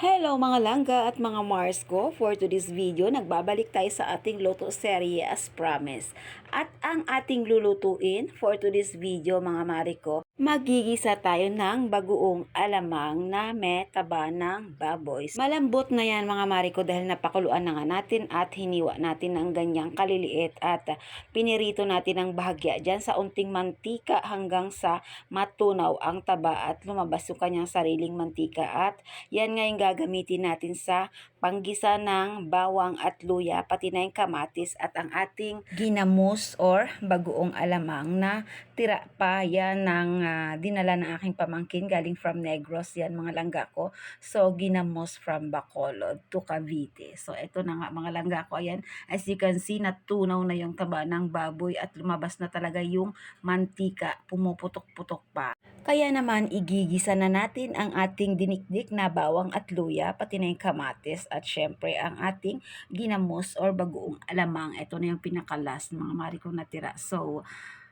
Hello mga langga at mga Mars ko. For today's video, nagbabalik tayo sa ating luto serye as promised. At ang ating lulutuin for today's video mga mari ko, magigisa tayo ng bagoong alamang na may taba ng baboy. Malambot na yan mga mari ko dahil napakuluan na nga natin at hiniwa natin ng ganyang kaliliit at pinirito natin ng bahagya dyan sa unting mantika hanggang sa matunaw ang taba at lumabas yung kanyang sariling mantika. At yan nga yung gagamitin natin sa panggisa ng bawang at luya, pati na yung kamatis at ang ating ginamos or bagoong alamang na tira pa yan ng dinala ng aking pamangkin galing from Negros, yan mga langga ko. So ginamos from Bacolod to Cavite. So ito na nga mga langga ko, ayan, as you can see, natunaw na yung taba ng baboy at lumabas na talaga yung mantika, pumuputok-putok pa. Kaya naman igigisa na natin ang ating dinikdik na bawang at luya, pati na yung kamatis at syempre ang ating ginamos or bagoong alamang. Ito na yung pinakalas mga mari kong natira. So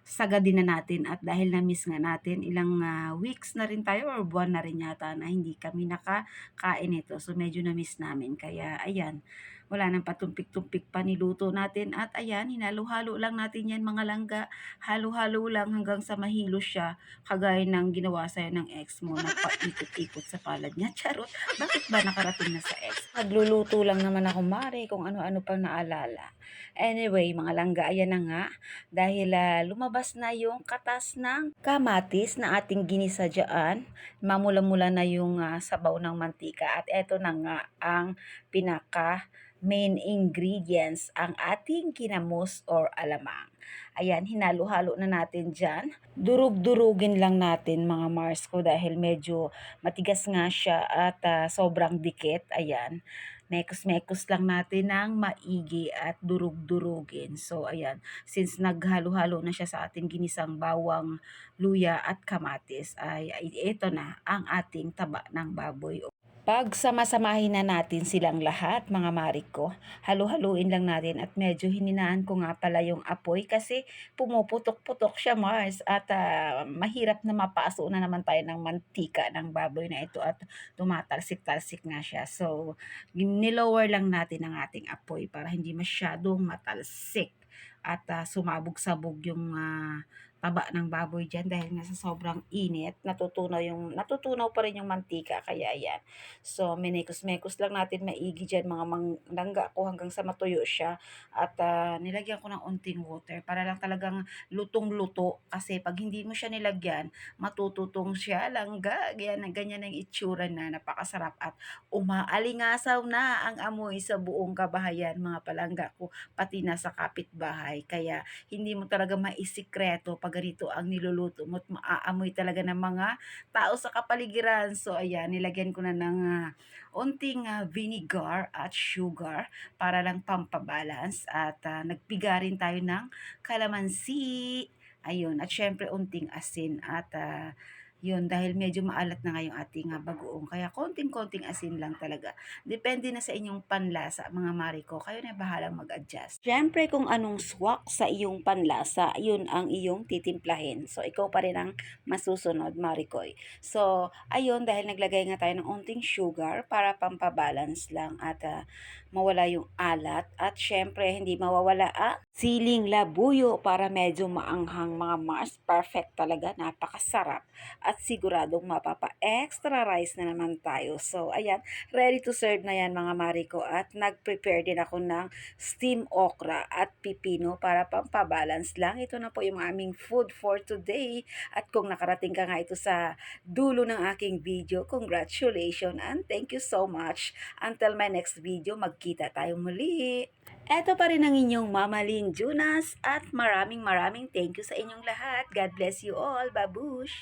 sagadin na natin at dahil na-miss nga natin ilang weeks na rin tayo or buwan na rin yata na hindi kami nakakain ito. So medyo na-miss namin. Kaya ayan, wala nang patumpik-tumpik pa niluto natin at ayan, hinalo-halo lang natin yan mga langga. Halo-halo lang hanggang sa mahilo siya, kagaya ng ginawa sa'yo ng ex mo na paikot-ikot sa palad niya. Charot, bakit ba nakarating na sa ex? Nagluluto lang naman ako mare kung ano-ano pang naalala. Anyway mga langga, ayan na nga, dahil lumabas na yung katas ng kamatis na ating ginisa dyan, mamula-mula na yung sabaw ng mantika at eto na nga ang pinaka main ingredients, ang ating kinamos or alamang. Ayan, hinalo-halo na natin dyan. Durug-durugin lang natin mga Mars ko dahil medyo matigas nga siya at sobrang dikit. Ayan, mekos-mekos lang natin ng maigi at durug-durugin. So ayan, since naghalo-halo na siya sa ating ginisang bawang, luya at kamatis, ay ito na ang ating taba ng baboy. Pag samasamahin na natin silang lahat, mga marik ko, halu-haluin lang natin at medyo hininaan ko nga pala yung apoy kasi pumuputok-putok siya Mars at mahirap na mapaso na naman tayo ng mantika ng baboy na ito at tumatalsik-talsik nga siya. So, nilower lang natin ang ating apoy para hindi masyadong matalsik at sumabog-sabog yung taba ng baboy dyan dahil nga sa sobrang init, natutunaw pa rin yung mantika, kaya yan. So, minekos-mekos lang natin maigi dyan mga langga ko hanggang sa matuyo siya at nilagyan ko ng unting water para lang talagang lutong-luto kasi pag hindi mo siya nilagyan, matututong siya langga. Ganyan ang itsura na napakasarap at umaalingasaw na ang amoy sa buong kabahayan mga palangga ko, pati na sa kapitbahay. Kaya hindi mo talaga maisikreto pag ganito ang niluluto mo at maaamoy talaga ng mga tao sa kapaligiran. So ayan, nilagyan ko na ng unting vinegar at sugar para lang pampabalance at nagpiga rin tayo ng kalamansi. Ayun, at syempre unting asin at yun, dahil medyo maalat na nga yung ating bagoong. Kaya konting-konting asin lang talaga. Depende na sa inyong panlasa, mga mari ko. Kayo na bahalang mag-adjust. Siyempre, kung anong swak sa iyong panlasa, yun ang iyong titimplahin. So, ikaw pa rin ang masusunod, Marikoy. So, ayun, dahil naglagay nga tayo ng unting sugar para pampabalance lang at mawala yung alat. At syempre, hindi mawawala siling labuyo para medyo maanghang mga Mars. Perfect talaga, napakasarap. At siguradong mapapa-extra rice na naman tayo. So, ayan, ready to serve na yan mga mariko at nag-prepare din ako ng steam okra at pipino para pampabalance lang. Ito na po yung aming food for today. At kung nakarating ka nga ito sa dulo ng aking video, congratulations and thank you so much. Until my next video, magkita tayo muli. Eto pa rin ang inyong Mama Lynn Junas at maraming thank you sa inyong lahat. God bless you all. Babush!